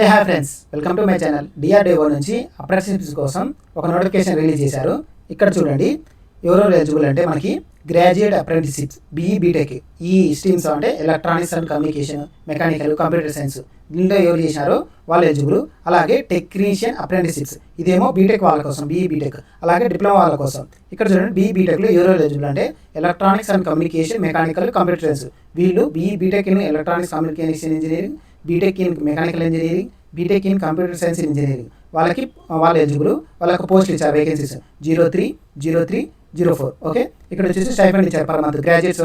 Hi friends, welcome to my channel. DRDO నుంచి apprenticeships కోసం ఒక నోటిఫికేషన్ రిలీజ్ చేశారు. ఇక్కడ చూడండి, ఎవరో ఎలిజిబుల్ అంటే మనకి గ్రాడ్యుయేట్ అప్రెంటిస్షిప్స్ బీఈ బీటెక్ ఈ స్ట్రీమ్స్ అంటే electronics and communication, mechanical, computer science దీంట్లో ఎవరు చేశారో వాళ్ళు ఎలిజిబుల్. అలాగే టెక్నీషియన్ అప్రెంటిస్షిప్స్ ఇదేమో బీటెక్ వాళ్ళ కోసం, బీఈ బీటెక్. అలాగే డిప్లొమా వాళ్ళ కోసం. ఇక్కడ చూడండి, బీఈ బీటెక్లో ఎవరో ఎలిజిబుల్ అంటే electronics and communication, mechanical, computer science. వీళ్ళు BE BTech in electronics communication engineering, BTech in mechanical engineering, BTech in computer science engineering వాళ్ళు ఎలిజిబుల్. వాళ్ళకి పోస్టులు ఇచ్చారు, వేకెన్సీస్ 030304. ఓకే, ఇక్కడ వచ్చేసి స్టైఫండ్ ఇచ్చారు పర్ మంత్. గ్రాడ్యుయేట్స్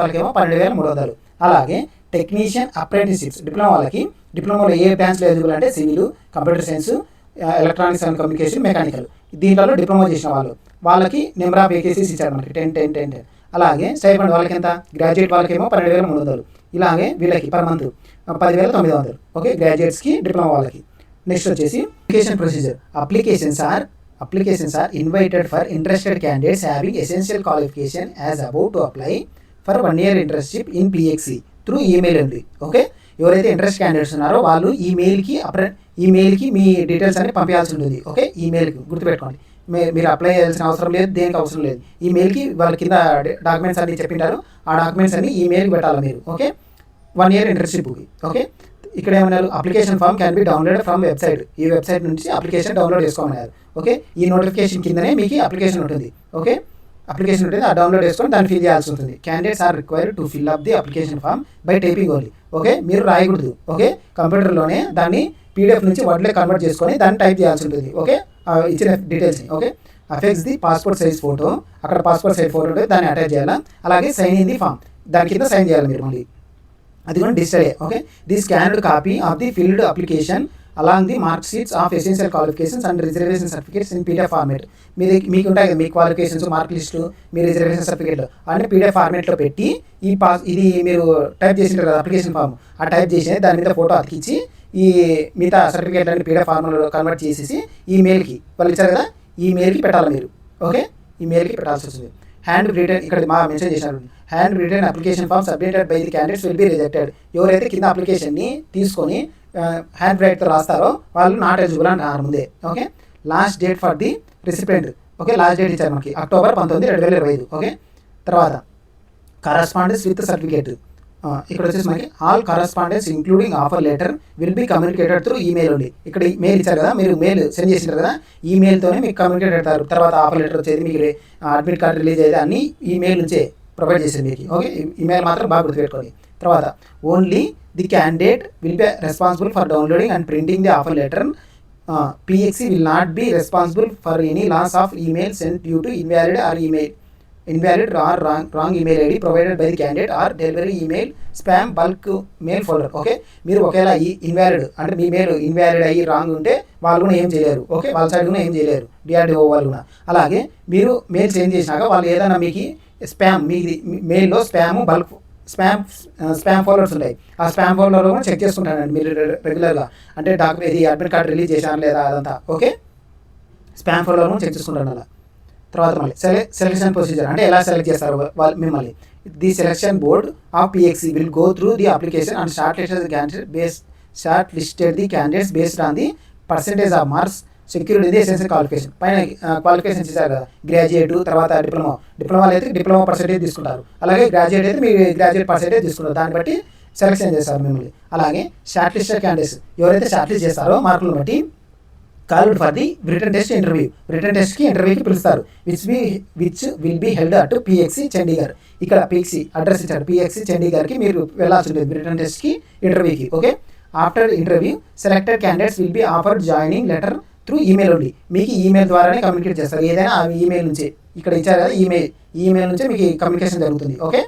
వాళ్ళకేమో 12,300. అలాగే టెక్నీషియన్ అప్రెంటిస్షిప్స్ డిప్లొమా వాళ్ళకి, డిప్లొమాలో ఏ బ్రాంచ్లో ఎలిజిబుల్ అంటే civil, computer science, electronics and communication, mechanical. దీంట్లో డిప్లొమా చేసిన వాళ్ళకి నెంబర్ ఆఫ్ వేకెన్సీస్ ఇచ్చారు మనకి 10. అలాగే స్టైఫండ్ వాళ్ళకి ఎంత, గ్రాడ్యుయేట్ వాళ్ళకేమో 12,300. ఇలాగే వీళ్ళకి పర్ మంత్ 10,900. ఓకే, గ్రాడ్యుయేట్స్కి, డిప్లొమా వాళ్ళకి. నెక్స్ట్ వచ్చేసి application procedure. Applications are invited for interested candidates having essential qualification as about to apply for 1 year internship in PEC through email ఉంది. ఓకే, ఎవరైతే ఇంట్రెస్ట్ క్యాండిడేట్స్ ఉన్నారో వాళ్ళు ఈమెయిల్కి మీ డీటెయిల్స్ అన్ని పంపించాల్సి ఉంటుంది. Okay, ఈమెయిల్కి గుర్తుపెట్టుకోండి. మీరు అప్లై చేయాల్సిన అవసరం లేదు, దేనికి అవసరం లేదు. ఈమెయిల్కి వాళ్ళ కింద డాక్యుమెంట్స్ అన్ని చెప్పింటారు, ఆ డాక్యుమెంట్స్ అన్ని ఈమెయిల్కి పెట్టాలి మీరు. Okay, 1 year ఇంటర్న్షిప్కి. ఓకే, ఇక్కడ ఏమన్నారు, application form can be download from website. ఈ వెబ్సైట్ నుంచి అప్లికేషన్ డౌన్లోడ్ చేసుకోమన్నారు. ఓకే, ఈ నోటిఫికేషన్ కిందనే మీకు అప్లికేషన్ ఉంటుంది. ఓకే, అప్లికేషన్ ఉంటుంది, ఆ డౌన్లోడ్ చేసుకొని దాన్ని ఫిల్ చేయాల్సి ఉంటుంది. Candidates are required to fill up the application form by typing only. Okay, మీరు రాయకూడదు. ఓకే, కంప్యూటర్లోనే దాన్ని పీడిఎఫ్ నుంచి వర్డ్లో కన్వర్ట్ చేసుకొని దాన్ని టైప్ చేయాల్సి ఉంటుంది. ఓకే, ఇచ్చిన డీటెయిల్స్ని. Okay, affix the passport size photo, అక్కడ పాస్పోర్ట్ సైజ్ ఫోటో ఉంటుంది, దాన్ని అటాచ్ చేయాలా. అలాగే సైన్ ఇన్ ది ఫామ్, దాని కింద సైన్ చేయాలి మీరు మళ్ళీ. అది కూడా డిజిటలే. Okay, the scanned copy of the filled application along the mark sheets of essential qualifications and reservation certificates in PDF format. మీకు ఉంటాయి కదా, మీ క్వాలిఫికేషన్స్, మార్క్ లిస్టు, మీ రిజర్వేషన్ సర్టిఫికేట్లు అన్ని పీడిఎఫ్ ఫార్మేట్లో పెట్టి ఇది మీరు టైప్ చేసింటారు కదా అప్లికేషన్ ఫామ్, ఆ టైప్ చేసి దాని మీద ఫోటో అతికించి ఈ మిగతా సర్టిఫికేట్లన్నీ పీడిఎఫ్ ఫార్మ్లో కన్వర్ట్ చేసేసి ఈమెయిల్కి వాళ్ళు ఇచ్చారు కదా, ఈమెయిల్కి పెట్టాలి మీరు. ఓకే, ఈమెయిల్కి పెట్టాల్సి వస్తుంది. హ్యాండ్ రిటర్న్, ఇక్కడ మెన్షన్ చేశారు, hand return application form submitted by the candidates will be rejected. ఎవరైతే కింద అప్లికేషన్ని తీసుకొని హ్యాండ్ రైట్తో రాస్తారో వాళ్ళు నాట్ ఎలిజిబుల్ అంటారు ముందే. Okay, last date for the recipient. Okay, last date ఇచ్చారు మనకి October 19, 2025. ఓకే, తర్వాత కరస్పాండెన్స్ విత్ సర్టిఫికేట్. ఇక్కడ వచ్చేసి మనకి all correspondence including offer letter will be communicated through email only. ఇక్కడ మెయిల్ ఇచ్చారు కదా, మీరు మెయిల్ సెండ్ చేసింటారు కదా, ఈమెయిల్తోనే మీకు కమ్యూనికేట్ అవుతారు. తర్వాత ఆఫర్ లెటర్ వచ్చేది, మీకు అడ్మిట్ కార్డ్ రిలీజ్ అయ్యేది అన్ని ఈమెయిల్ నుంచే ప్రొవైడ్ చేసేది మీకు. ఓకే, ఈమెయిల్ మాత్రం బాగా గుర్తుపెట్టుకోండి. తర్వాత only the candidate will be responsible for downloading and printing the offer letter. PEC will not be responsible for any loss of email sent due to invalid or wrong email ID provided by the candidate or delivery email spam bulk mail folder. Okay, మీరు ఒకవేళ ఈ invalid అంటే మీ mail invalid అయ్యి wrong ఉంటే వాళ్ళు కూడా ఏం చేయలేరు. ఓకే, వాళ్ళ సైడ్ కూడా ఏం చేయలేరు, డిఆర్డిఓ వాళ్ళు కూడా. అలాగే మీరు మెయిల్ చేంజ్ చేసినాక వాళ్ళు ఏదైనా మీకు స్పామ్, మీ మెయిల్లో బల్క్ స్పామ్ ఫోల్డర్స్ ఉంటాయి, ఆ స్పామ్ ఫోల్డర్లో కూడా చెక్ చేసుకుంటానండి మీరు రెగ్యులర్గా. అంటే డాక్యుమెంట్ ఇది అడ్మిట్ కార్డ్ రిలీజ్ చేశాను లేదా అదంతా. ఓకే, స్పామ్ ఫోల్డర్ కూడా చెక్ చేసుకుంటాను అలా. తర్వాత మళ్ళీ సెలెక్షన్ ప్రొసీజర్ అంటే ఎలా సెలెక్ట్ చేస్తారు వాళ్ళు మిమ్మల్ని. The selection board of PEC will go through the application and short listed the candidates based on the percentage of marks secured in the essential qualification. పైన క్వాలిఫికేషన్స్ ఇచ్చారు కదా, గ్రాడ్యుయేట్, తర్వాత డిప్లొమాలో అయితే డిప్లొమా పర్సెంటేజ్ తీసుకుంటారు. అలాగే గ్రాడ్యుయేట్ అయితే మీ graduate percentage తీసుకుంటారు, దాన్ని బట్టి సెలెక్షన్ చేస్తారు మిమ్మల్ని. అలాగే షార్ట్ లిస్టెడ్ క్యాండిడేట్స్ ఎవరైతే షార్ట్ లిస్ట్ చేస్తారో మార్కులను బట్టి called for the written test interview. Written టెస్ట్కి ఇంటర్వ్యూకి పిలుస్తారు, which will be held at PEC Chandigarh. ఇక్కడ పిఎక్సి అడ్రస్ ఇచ్చారు, పిఎక్సి చండీగఢ్కి మీరు వెళ్ళాల్సి ఉంటుంది రిటర్న్ టెస్ట్కి, ఇంటర్వ్యూకి. Okay, after interview selected candidates will be offered joining letter through email only. మీకు ఈమెయిల్ ద్వారానే కమ్యూనికేట్ చేస్తారు, ఏదైనా ఆ ఈమెయిల్ నుంచే. ఇక్కడ ఇచ్చారు కదా ఈమెయిల్ నుంచే మీకు కమ్యూనికేషన్ జరుగుతుంది. ఓకే,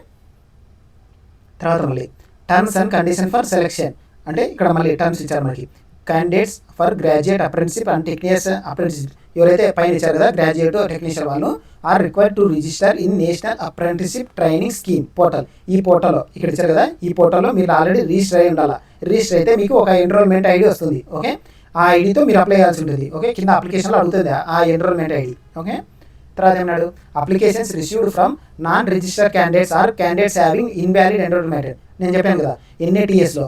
తర్వాత మళ్ళీ terms and condition for selection అంటే ఇక్కడ మళ్ళీ టర్మ్స్ ఇచ్చారు మనకి. Candidates for graduate apprenticeship and technician apprenticeship ఎవరైతే పైన ఇచ్చారు కదా గ్రాడ్యుయేట్ టెక్నీషియన్ వాళ్ళు are required to register in national apprenticeship training scheme portal. ఈ పోర్టల్లో ఇక్కడ ఇచ్చారు కదా, ఈ పోర్టల్లో మీరు ఆల్రెడీ రిజిస్టర్ అయి ఉండాలి. రిజిస్టర్ అయితే మీకు ఒక ఎన్రోల్మెంట్ ఐడి వస్తుంది. ఓకే, ఆ ఐడితో మీరు అప్లై చేయాల్సి ఉంటుంది. ఓకే, కింద అప్లికేషన్లో అడుగుతుంది ఆ ఎన్రోల్మెంట్ ఐడి. ఓకే, తర్వాత ఏమన్నాడు, applications received from non register candidates or candidates having invalid enrolment. నేను చెప్పాను కదా ఎన్ఏటీఎస్లో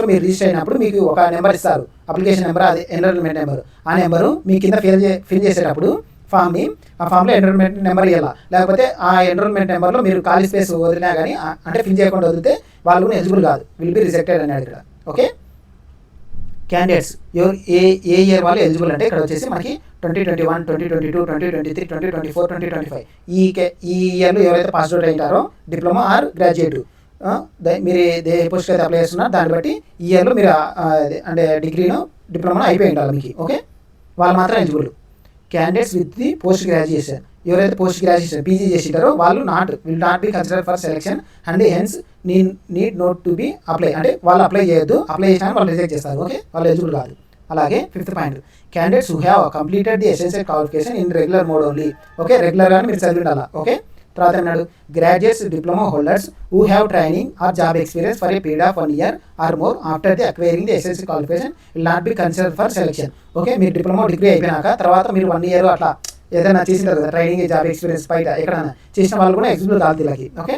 మీరు రిజిస్టర్ అయినప్పుడు మీకు ఒక నెంబర్ ఇస్తారు, అప్లికేషన్ నెంబర్, అది ఎన్రోల్మెంట్ నెంబర్. ఆ నెంబరు మీ కింద ఫిల్ చేసేటప్పుడు ఆ ఫామ్లో ఎన్రోల్మెంట్ నెంబర్ ఇవ్వాలి. లేకపోతే ఆ ఎన్రోల్మెంట్ నెంబర్లో మీరు ఖాళీ స్పేస్ వదిలినా కానీ, అంటే ఫిల్ చేయకుండా వదిలితే వాళ్ళు కూడా ఎలిజిబుల్ కాదు, విల్ బి రిజెక్టెడ్ అన్నాడు ఇక్కడ. ఓకే, క్యాండిడేట్స్ ఏ ఇయర్ వాళ్ళు ఎలిజిబుల్ అంటే ఇక్కడ వచ్చేసి మనకి 2021, 2022, 2023, 2024, 2025 ఈ ఇయర్లో ఎవరైతే పాస్ అవుట్ అయ్యారో డిప్లొమా ఆర్ గ్రాడ్యుయేట్, మీరు ఏ పోస్ట్కి అయితే అప్లై చేస్తున్నారో దాన్ని బట్టి ఈ ఇయర్లో మీరు అంటే డిగ్రీను డిప్లొమాను అయిపోయి ఉండాలి మీకు. ఓకే, వాళ్ళు మాత్రం eligible. Candidates with the post graduation, ఎవరైతే పోస్ట్ గ్రాడ్యుయేషన్ పీజీ చేసింటారో వాళ్ళు will not be consider for selection and hence need note to be apply, అంటే వాళ్ళు అప్లై చేయొద్దు, అప్లై చేసినా వాళ్ళు రిజెక్ట్ చేస్తారు. ఓకే, వాళ్ళు ఎలిజిబుల్ కాదు. అలాగే 5th point, candidates who have completed the essential qualification in regular mode only. Okay, regular అని మీరు చదివి ఉండాలి. ఓకే, తర్వాత అన్నాడు graduates diploma holders who have training or job experience for a period of 1 year or more after the acquiring the essential qualification will not be consider for selection. Okay, మీరు diploma degree అయిపోయినాక తర్వాత మీరు 1 year అట్లా ఏదైనా చేసింటారు కదా, training job experience బయట ఎక్కడైనా చేసిన వాళ్ళు కూడా ఎలిజిబుల్ కాదు వీళ్ళకి. ఓకే,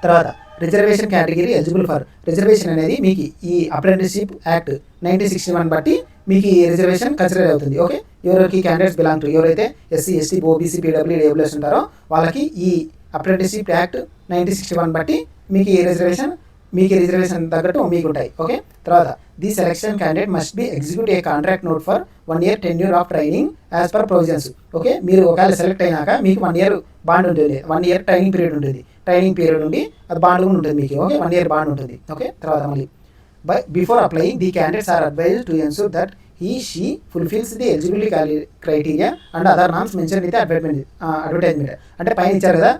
తర్వాత reservation category eligible for, reservation అనేది మీకు ఈ అప్రెంటిస్షిప్ యాక్ట్ 1961 బట్టి మీకు ఈ రిజర్వేషన్ కన్సిడర్ అవుతుంది. ఓకే, ఎవరికి క్యాండిడేట్స్ బిలాంగ్ టు, ఎవరైతే ఎస్సీ, ఎస్టీ, ఓబీసీ, పీడబ్ల్యూడీ, ఏబుల్ఎస్ ఉంటారో వాళ్ళకి ఈ అప్రెంటిస్షిప్ యాక్ట్ 1961 బట్టి మీకు ఈ రిజర్వేషన్ తగ్గట్టు మీకు ఉంటాయి. ఓకే, తర్వాత the selection candidate must be execute A contract note for 1 year tenure of training as per provisions. Okay, మీరు ఒకవేళ సెలెక్ట్ అయినాక మీకు 1 year బాండ్ ఉంటుంది, 1 year ట్రైనింగ్ పీరియడ్ ఉంటుంది, ట్రైనింగ్ పీరియడ్ నుండి అది బాండ్ కూడా ఉంటుంది మీకు. ఓకే, 1 year బాండ్ ఉంటుంది. ఓకే, తర్వాత మళ్ళీ before applying the candidates are advised to ensure that she fulfils the eligibility criteria and other norms mention with advertisement. అంటే పైన ఇచ్చారు కదా,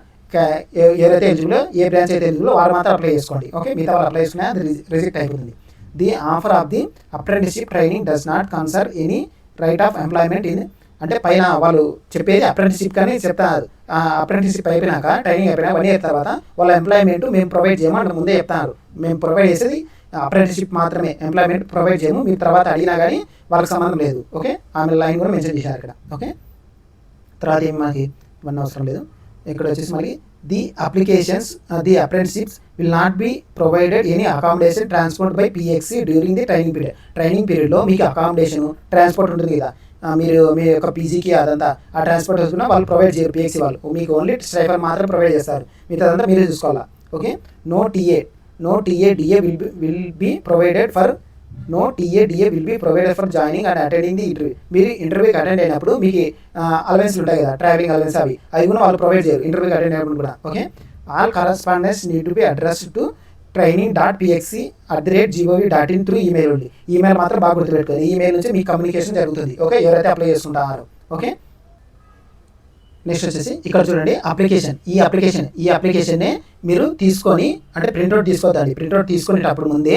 ఎవరైతే ఎలిజిబుల్, ఏ బ్రాంచ్ అయితే ఎలిజిబుల్ వాళ్ళు మాత్రం అప్లై చేసుకోండి. ఓకే, మిగతా వాళ్ళు అప్లై చేసుకున్నా అది రిజెక్ట్ అయిపోతుంది. The offer of the apprenticeship training does not concern any right of employment in, అంటే పైన వాళ్ళు చెప్పేది అప్రెంటిస్షిప్ కానీ చెప్తారు. అప్రెంటిస్షిప్ అయిపోయినాక ట్రైనింగ్ అయిపోయినా 1 year తర్వాత వాళ్ళ ఎంప్లాయ్మెంట్ మేము ప్రొవైడ్ చేయము అంటే ముందే చెప్తున్నారు. మేము ప్రొవైడ్ చేసేది అప్రెంటిస్షిప్ మాత్రమే, ఎంప్లాయ్మెంట్ ప్రొవైడ్ చేయము, మీరు తర్వాత అడిగినా కానీ వాళ్ళకి సంబంధం లేదు. ఓకే, ఆమె లైన్ కూడా మెన్షన్ చేశారు ఇక్కడ. ఓకే, తర్వాత ఏమి మనకి ఇవన్నీ అవసరం లేదు. ఇక్కడ వచ్చేసి మళ్ళీ the apprenticeships will not be provided any accommodation transport by PEC during the training పీరియడ్లో మీకు అకామిడేషన్ ట్రాన్స్పోర్ట్ ఉంటుంది కదా, మీరు మీ యొక్క పీజీకి అదంతా ఆ ట్రాన్స్పోర్ట్ వస్తున్నా వాళ్ళు ప్రొవైడ్ చేయరు, పిఎక్సి వాళ్ళు మీకు ఓన్లీ స్టైఫర్ మాత్రం ప్రొవైడ్ చేస్తారు, మిగతాదంతా మీరే చూసుకోవాలా. Okay, no TA DA will be provided for joining and attending the interview. మీరు ఇంటర్వ్యూకి అటెండ్ అయినప్పుడు మీకు అలవెన్స్ ఉంటాయి కదా, ట్రావెలింగ్ అలవెన్స్, అవి కూడా వాళ్ళు ప్రొవైడ్ చేయరు ఇంటర్వ్యూకి అటెండ్ అయినప్పుడు కూడా. Okay, all correspondence need to be addressed to training.pxc@gov.in through email ఉంది. ఈమెయిల్ మాత్రం బాగా గుర్తుపెట్టుకోండి, ఈమెయిల్ నుంచి మీ కమ్యూనికేషన్ జరుగుతుంది. ఓకే, ఎవరైతే అప్లై చేసుకుంటారో. ఓకే, నెక్స్ట్ వచ్చేసి ఇక్కడ చూడండి అప్లికేషన్. ఈ అప్లికేషన్నే మీరు తీసుకొని, అంటే ప్రింట్అవుట్ తీసుకోవద్దండి. ప్రింట్అవుట్ తీసుకునేటప్పుడు ముందే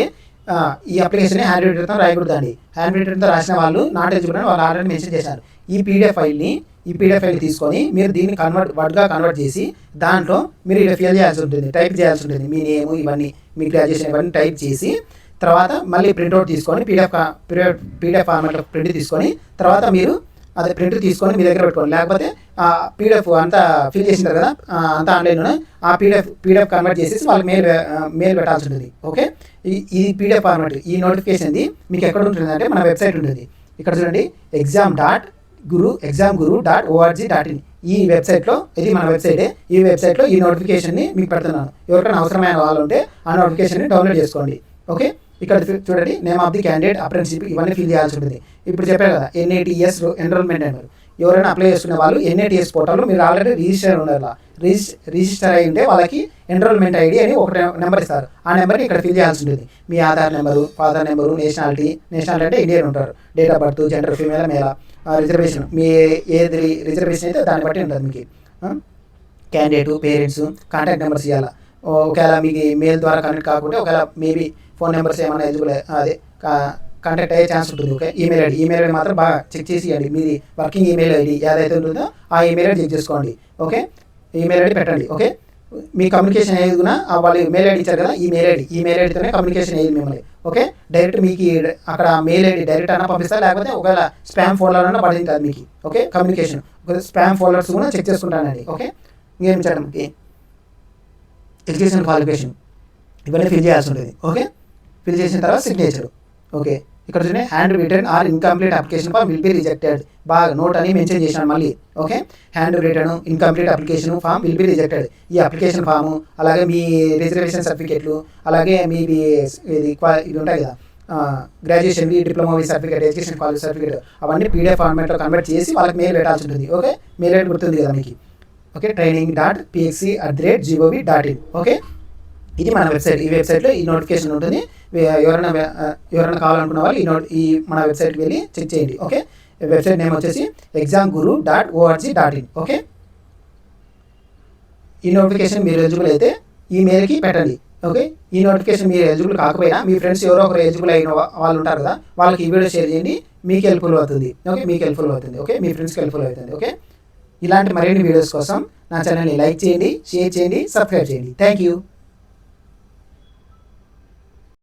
ఈ అప్లికేషన్ హ్యాండ్ రైటర్తో రాయకూడదండి. హ్యాండ్ రైటర్తో రాసిన వాళ్ళు నాట్ ఎలిజిబుల్ అని వాళ్ళు ఆల్రెడీ మెన్షన్ చేశారు. ఈ పీడిఎఫ్ ఫైల్ తీసుకొని మీరు దీన్ని వర్డ్గా కన్వర్ట్ చేసి దాంట్లో మీరు ఇలా ఫిల్ చేయాల్సి ఉంటుంది, టైప్ చేయాల్సి ఉంటుంది. మీ నేమ్ ఇవన్నీ, మీ గ్రాడ్యుయేషన్ ఇవన్నీ టైప్ చేసి తర్వాత మళ్ళీ ప్రింట్అవుట్ తీసుకొని పీడిఎఫ్ ఫార్మాట్లో ప్రింట్ తీసుకొని తర్వాత మీరు అదే ప్రింట్ తీసుకొని మీ దగ్గర పెట్టుకోండి. లేకపోతే పీడిఎఫ్ అంతా ఫిల్ చేసింటారు కదా, అంతా ఆన్లైన్లోనే ఆ పీడిఎఫ్ కన్వర్ట్ చేసేసి వాళ్ళకి మెయిల్ పెట్టాల్సి ఉంటుంది. ఓకే, ఈ పీడిఎఫ్ ఫార్మాట్, ఈ నోటిఫికేషన్ది మీకు ఎక్కడ ఉంటుంది అంటే మన వెబ్సైట్ ఉంటుంది. ఇక్కడ చూడండి exam.guru.org.in ఈ వెబ్సైట్లో, ఇది మన వెబ్సైటే, ఈ వెబ్సైట్లో ఈ నోటిఫికేషన్ని మీకు పెడుతున్నాను. ఎవరికైనా అవసరమైన వాళ్ళు ఉంటే ఆ నోటిఫికేషన్ని డౌన్లోడ్ చేసుకోండి. ఓకే, ఇక్కడ చూడండి name of the candidate, apprenticeship ఇవన్నీ ఫిల్ చేయాల్సి ఉంటుంది. ఇప్పుడు చెప్పారు కదా NATS ఎన్రోల్మెంట్ నెంబర్, ఎవరైనా అప్లై చేసుకునే వాళ్ళు NATS పోర్టల్లో మీరు ఆల్రెడీ రిజిస్టర్ ఉండాలి. రిజిస్టర్ అయి ఉంటే వాళ్ళకి ఎన్రోల్మెంట్ ఐడి అని ఒక నెంబర్ ఇస్తారు. ఆ నెంబర్ని ఇక్కడ ఫిల్ చేయాల్సి ఉంటుంది. మీ Aadhaar number, father number, nationality అంటే ఇండియన్ ఉంటారు, date of birth, gender female male, reservation మీ ఏది రిజర్వేషన్ అయితే దాన్ని బట్టి ఉంటుంది మీకు. క్యాండిడేట్, పేరెంట్స్, కాంటాక్ట్ నెంబర్స్ ఇవ్వాలి. ఒకవేళ మీకు మెయిల్ ద్వారా కనెక్ట్ కాకుంటే ఒకవేళ మేబీ ఫోన్ నెంబర్స్ ఏమైనా ఎలిజిబుల్ అదే కాంటాక్ట్ అయ్యే ఛాన్స్ ఉంటుంది. ఓకే, ఈమెయిల్ ఐడి మాత్రం బాగా చెక్ చేసి ఇవ్వండి. మీది వర్కింగ్ ఈమెయిల్ ఐడి ఏదైతే ఉంటుందో ఆ ఈమెయిల్ ఐడి చెక్ చేసుకోండి. ఓకే, ఈమెయిల్ ఐడి పెట్టండి. ఓకే, మీ కమ్యూనికేషన్ ఏది కూడా వాళ్ళు మెయిల్ ఐడి ఇచ్చారు కదా, ఈ మెయిల్ ఐడితోనే కమ్యూనికేషన్ అయ్యింది మిమ్మల్ని. ఓకే, డైరెక్ట్ మీకు అక్కడ మెయిల్ ఐడి డైరెక్ట్ అన్నా పంపిస్తారు, లేకపోతే ఒకవేళ స్పామ్ ఫోల్డర్ అన్నా పడింది అది మీకు. ఓకే, కమ్యూనికేషన్ స్పామ్ ఫోల్డర్స్ కూడా చెక్ చేసుకుంటానండి. ఓకే, ఇంకేం చేయడానికి ఎడ్యుకేషన్ క్వాలిఫికేషన్ ఇవన్నీ ఫిల్ చేయాల్సి ఉంటుంది. ఓకే, ఫిల్ చేసిన తర్వాత సిగ్నేచర్. ఓకే, ఇక్కడ చూడండి hand return or incomplete application form will be rejected. బాగా నోట్ అని మెన్షన్ చేశాను మళ్ళీ. Okay, hand return incomplete application form will be rejected. ఈ అప్లికేషన్ ఫాము, అలాగే మీ రిజర్వేషన్ సర్టిఫికేట్లు, అలాగే మీ ఇది ఉంటాయి కదా, గ్రాడ్యుయేషన్వి, డిప్లొమావి సర్టిఫికేట్, ఎడ్యుకేషన్ క్వాలిఫికేషన్ సర్టిఫికేట్, అవన్నీ పీడిఎఫ్ ఫార్మాట్లో కన్వర్ట్ చేసి వాళ్ళకి మెయిల్ పెట్టాల్సి ఉంటుంది. ఓకే, మెయిల్ ఐడి గుర్తుంది కదా మీకు. Okay, training.pxc@gov.in. ఓకే, ఇది మన వెబ్సైట్. ఈ వెబ్సైట్లో ఈ నోటిఫికేషన్ ఉంటుంది. ఎవరైనా కావాలనుకున్న వాళ్ళు ఈ మన వెబ్సైట్కి వెళ్ళి చెక్ చేయండి. ఓకే, వెబ్సైట్ నేమ్ వచ్చేసి examguru.org.in. ఓకే, ఈ నోటిఫికేషన్ మీరు ఎలిజిబుల్ అయితే ఈ మెయిల్కి పెట్టండి. ఓకే, ఈ నోటిఫికేషన్ మీరు ఎలిజిబుల్ కాకపోయినా మీ ఫ్రెండ్స్ ఎవరో ఒకరు ఎలిజిబుల్ అయిన వాళ్ళు ఉంటారు కదా, వాళ్ళకి ఈ వీడియో షేర్ చేయండి. మీకు హెల్ప్ఫుల్ అవుతుంది. ఓకే, మీకు హెల్ప్ఫుల్ అవుతుంది. ఓకే, మీ ఫ్రెండ్స్కి హెల్ప్ఫుల్ అవుతుంది. ఓకే, ఇలాంటి మరిన్ని వీడియోస్ కోసం నా ఛానల్ని లైక్ చేయండి, షేర్ చేయండి, సబ్స్క్రైబ్ చేయండి. Thank you.